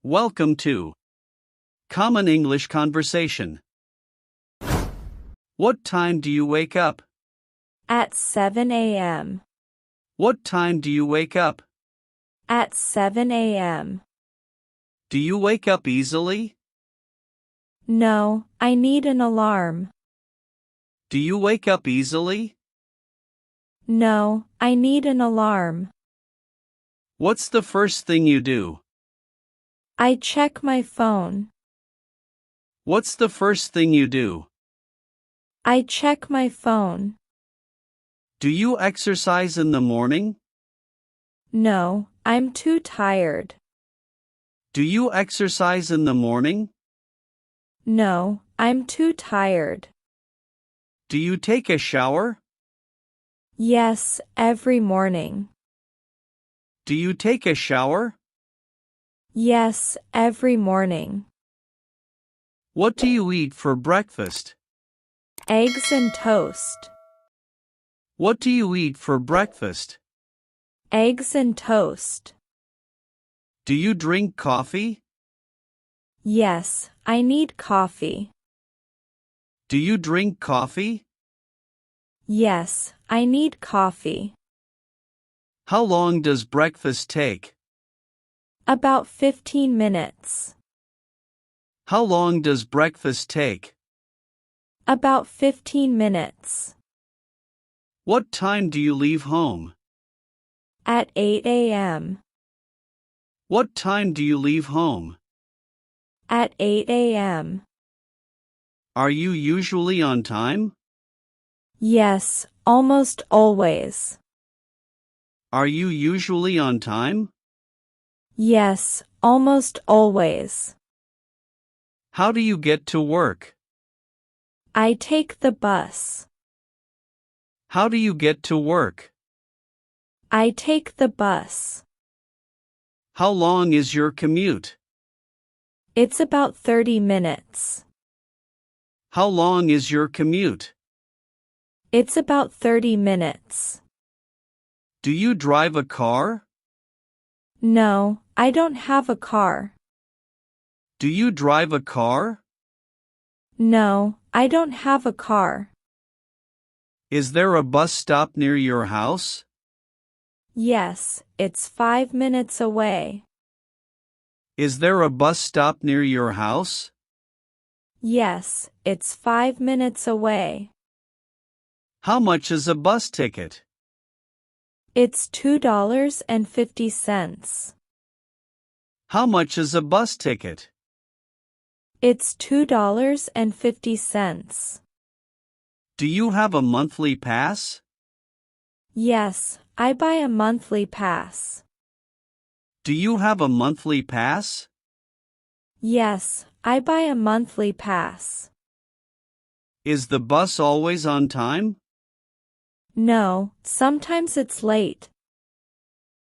Welcome to Common English Conversation. What time do you wake up? At 7 a.m. What time do you wake up? At 7 a.m. Do you wake up easily? No, I need an alarm. Do you wake up easily? No, I need an alarm. What's the first thing you do? I check my phone. What's the first thing you do? I check my phone. Do you exercise in the morning? No, I'm too tired. Do you exercise in the morning? No, I'm too tired. Do you take a shower? Yes, every morning. Do you take a shower? Yes, every morning. What do you eat for breakfast? Eggs and toast. What do you eat for breakfast? Eggs and toast. Do you drink coffee? Yes, I need coffee. Do you drink coffee? Yes, I need coffee. How long does breakfast take? About 15 minutes. How long does breakfast take? About 15 minutes. What time do you leave home? At 8 a.m. What time do you leave home? At 8 a.m. Are you usually on time? Yes, almost always. Are you usually on time? Yes, almost always. How do you get to work? I take the bus. How do you get to work? I take the bus. How long is your commute? It's about 30 minutes. How long is your commute? It's about 30 minutes. Do you drive a car? No, I don't have a car. Do you drive a car? No, I don't have a car. Is there a bus stop near your house? Yes, it's 5 minutes away. Is there a bus stop near your house? Yes, it's 5 minutes away. How much is a bus ticket? It's $2.50. How much is a bus ticket? It's $2.50. Do you have a monthly pass? Yes, I buy a monthly pass. Do you have a monthly pass? Yes, I buy a monthly pass. Is the bus always on time? No, sometimes it's late.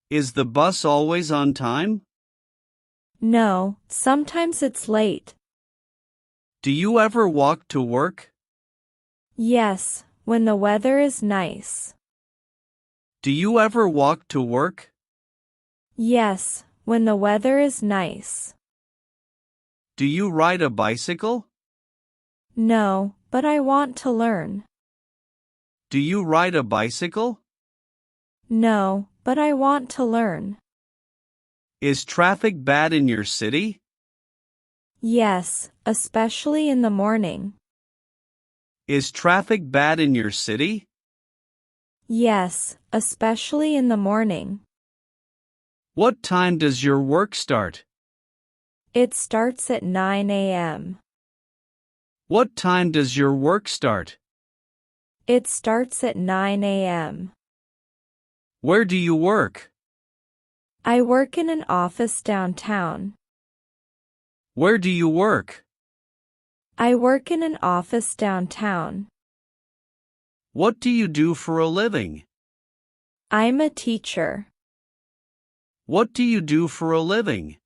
Is the bus always on time? No, sometimes it's late. Do you ever walk to work? Yes, when the weather is nice. Do you ever walk to work? Yes, when the weather is nice. Do you ride a bicycle? No, but I want to learn. Do you ride a bicycle? No, but I want to learn. Is traffic bad in your city? Yes, especially in the morning. Is traffic bad in your city? Yes, especially in the morning. What time does your work start? It starts at 9 a.m. What time does your work start? It starts at 9 a.m. Where do you work? I work in an office downtown. Where do you work? I work in an office downtown. What do you do for a living? I'm a teacher. What do you do for a living?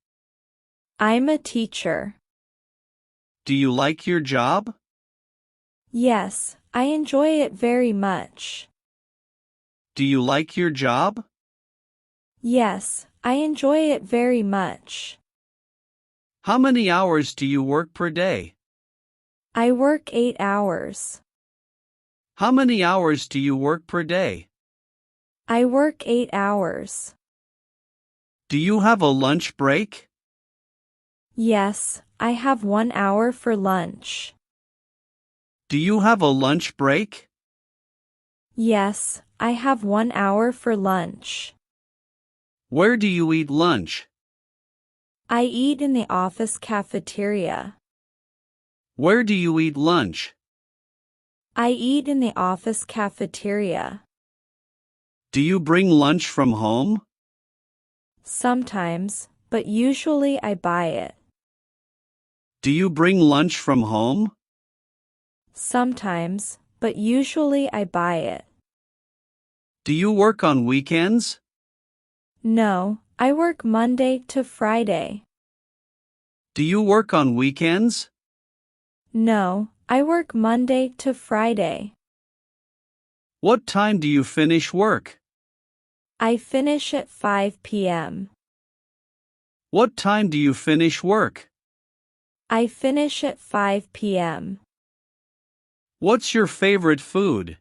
I'm a teacher. Do you like your job? Yes, I enjoy it very much. Do you like your job? Yes, I enjoy it very much. How many hours do you work per day? I work 8 hours. How many hours do you work per day? I work 8 hours. Do you have a lunch break? Yes, I have 1 hour for lunch. Do you have a lunch break? Yes, I have 1 hour for lunch. Where do you eat lunch? I eat in the office cafeteria. Where do you eat lunch? I eat in the office cafeteria. Do you bring lunch from home? Sometimes, but usually I buy it. Do you bring lunch from home? Sometimes, but usually I buy it. Do you work on weekends? No, I work Monday to Friday. Do you work on weekends? No, I work Monday to Friday. What time do you finish work? I finish at 5 p.m. What time do you finish work? I finish at 5 p.m. What's your favorite food?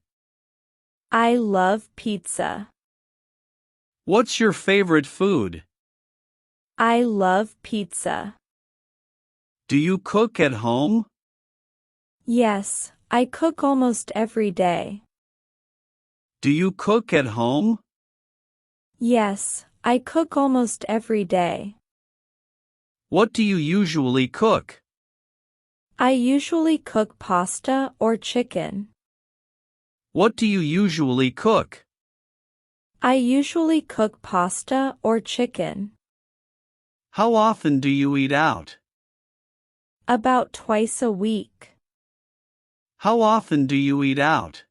I love pizza. What's your favorite food? I love pizza. Do you cook at home? Yes, I cook almost every day. Do you cook at home? Yes, I cook almost every day. What do you usually cook? I usually cook pasta or chicken. What do you usually cook? I usually cook pasta or chicken. How often do you eat out? About twice a week. How often do you eat out?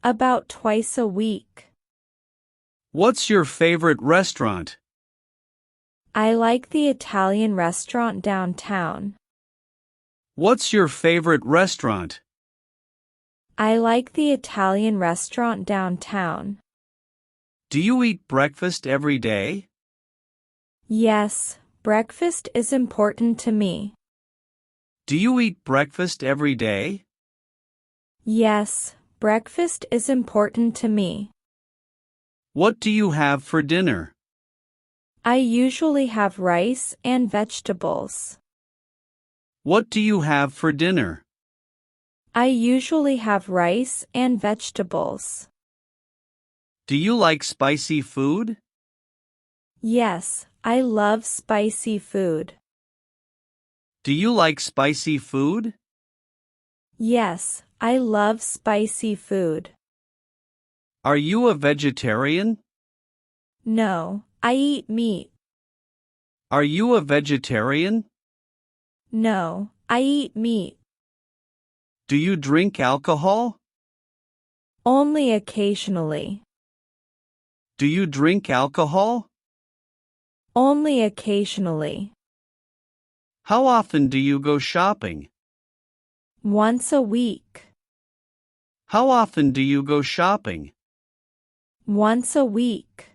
About twice a week. What's your favorite restaurant? I like the Italian restaurant downtown. What's your favorite restaurant? I like the Italian restaurant downtown. Do you eat breakfast every day? Yes, breakfast is important to me. Do you eat breakfast every day? Yes, breakfast is important to me. What do you have for dinner? I usually have rice and vegetables. What do you have for dinner? I usually have rice and vegetables. Do you like spicy food? Yes, I love spicy food. Do you like spicy food? Yes, I love spicy food. Are you a vegetarian? No, I eat meat. Are you a vegetarian? No, I eat meat. Do you drink alcohol? Only occasionally. Do you drink alcohol? Only occasionally. How often do you go shopping? Once a week. How often do you go shopping? Once a week.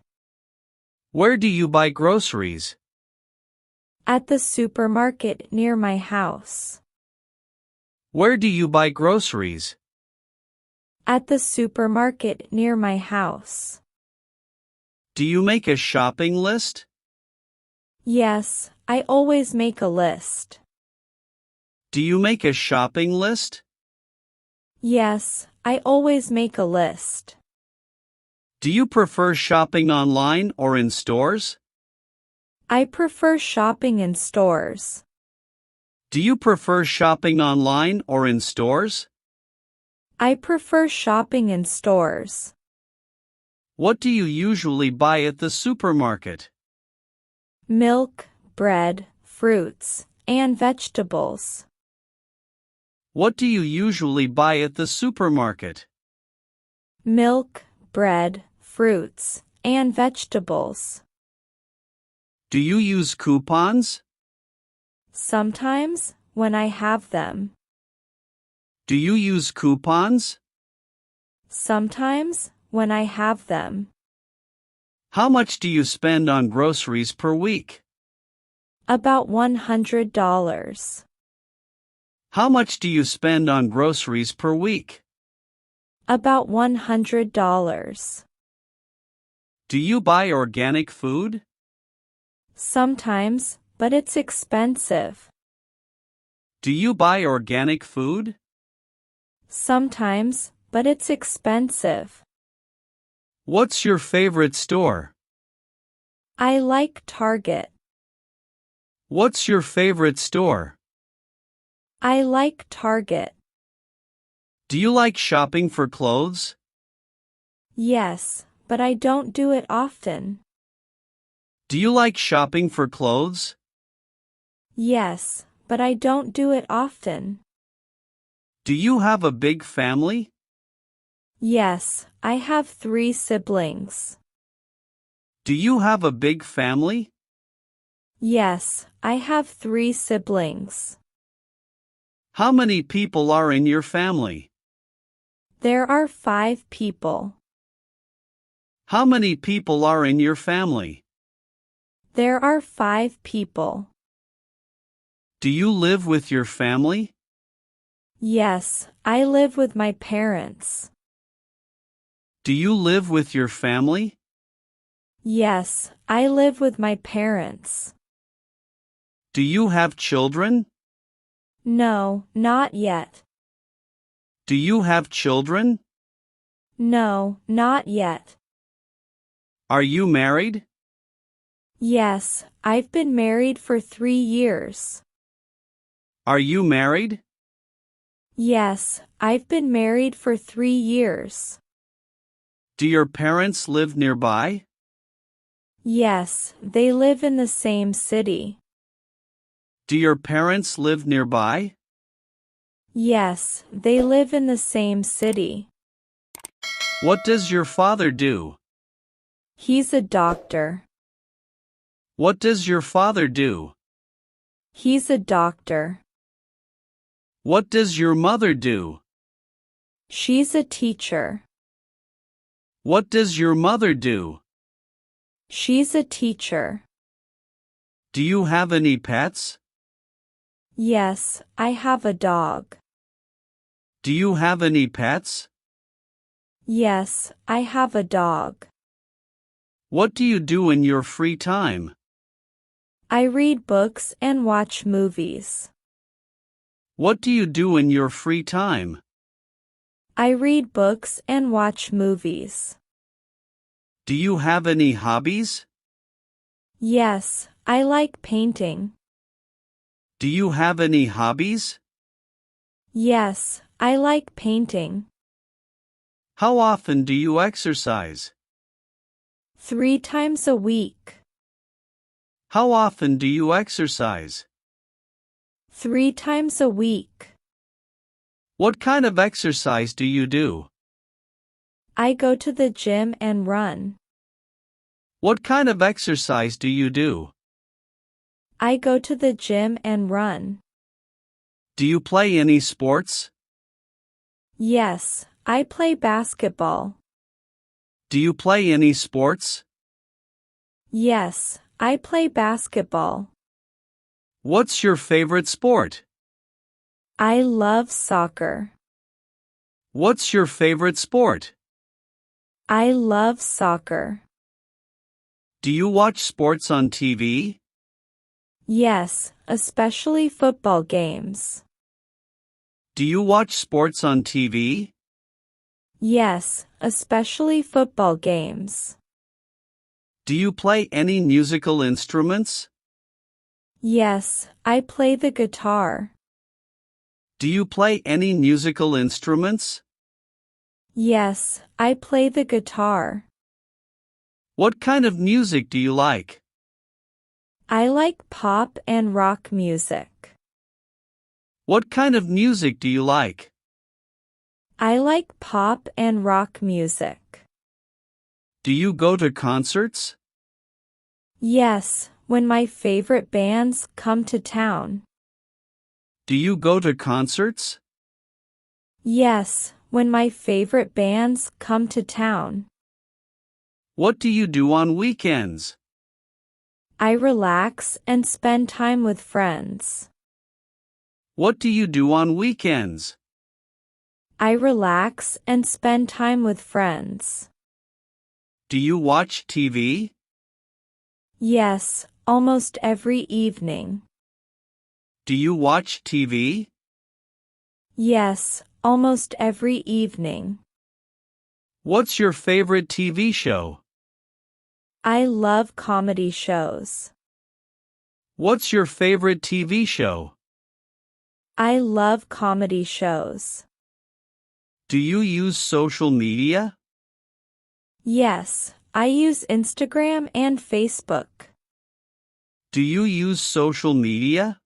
Where do you buy groceries? At the supermarket near my house. Where do you buy groceries? At the supermarket near my house. Do you make a shopping list? Yes, I always make a list. Do you make a shopping list? Yes, I always make a list. Do you prefer shopping online or in stores? I prefer shopping in stores. Do you prefer shopping online or in stores? I prefer shopping in stores. What do you usually buy at the supermarket? Milk, bread, fruits, and vegetables. What do you usually buy at the supermarket? Milk, bread, fruits, and vegetables. Do you use coupons? Sometimes, when I have them. Do you use coupons? Sometimes, when I have them. How much do you spend on groceries per week? About $100. How much do you spend on groceries per week? About $100. Do you buy organic food? Sometimes, but it's expensive. Do you buy organic food? Sometimes, but it's expensive. What's your favorite store? I like Target. What's your favorite store? I like Target. Do you like shopping for clothes? Yes, but I don't do it often. Do you like shopping for clothes? Yes, but I don't do it often. Do you have a big family? Yes, I have 3 siblings. Do you have a big family? Yes, I have 3 siblings. How many people are in your family? There are 5 people. How many people are in your family? There are 5 people. Do you live with your family? Yes, I live with my parents. Do you live with your family? Yes, I live with my parents. Do you have children? No, not yet. Do you have children? No, not yet. Are you married? Yes, I've been married for 3 years. Are you married? Yes, I've been married for 3 years. Do your parents live nearby? Yes, they live in the same city. Do your parents live nearby? Yes, they live in the same city. What does your father do? He's a doctor. What does your father do? He's a doctor. What does your mother do? She's a teacher. What does your mother do? She's a teacher. Do you have any pets? Yes, I have a dog. Do you have any pets? Yes, I have a dog. What do you do in your free time? I read books and watch movies. What do you do in your free time? I read books and watch movies. Do you have any hobbies? Yes, I like painting. Do you have any hobbies? Yes, I like painting. How often do you exercise? 3 times a week. How often do you exercise? 3 times a week. What kind of exercise do you do? I go to the gym and run. What kind of exercise do you do? I go to the gym and run. Do you play any sports? Yes, I play basketball. Do you play any sports? Yes, I play basketball. What's your favorite sport? I love soccer. What's your favorite sport? I love soccer. Do you watch sports on TV? Yes, especially football games. Do you watch sports on TV? Yes, especially football games. Do you play any musical instruments? Yes, I play the guitar. Do you play any musical instruments? Yes, I play the guitar. What kind of music do you like? I like pop and rock music. What kind of music do you like? I like pop and rock music. Do you go to concerts? Yes, when my favorite bands come to town. Do you go to concerts? Yes, when my favorite bands come to town. What do you do on weekends? I relax and spend time with friends. What do you do on weekends? I relax and spend time with friends. Do you watch TV? Yes, almost every evening. Do you watch TV? Yes, almost every evening. What's your favorite TV show? I love comedy shows. What's your favorite TV show? I love comedy shows. Do you use social media? Yes, I use Instagram and Facebook. Do you use social media?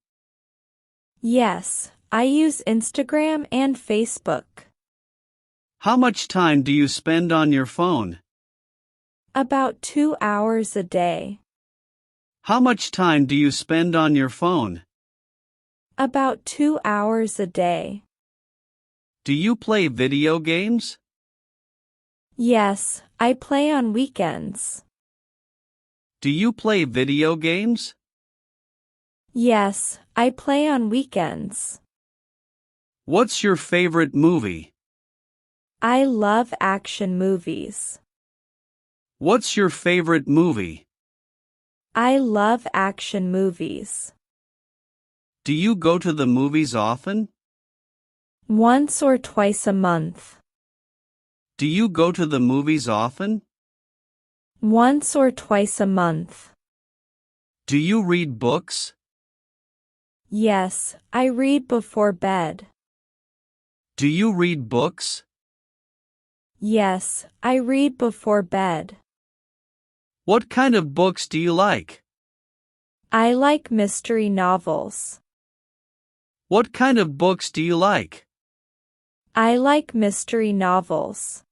Yes, I use Instagram and Facebook. How much time do you spend on your phone? About 2 hours a day. How much time do you spend on your phone? About 2 hours a day. Do you play video games? Yes, I play on weekends. Do you play video games? Yes, I play on weekends. What's your favorite movie? I love action movies. What's your favorite movie? I love action movies. Do you go to the movies often? Once or twice a month. Do you go to the movies often? Once or twice a month. Do you read books? Yes, I read before bed. Do you read books? Yes, I read before bed. What kind of books do you like? I like mystery novels. What kind of books do you like? I like mystery novels.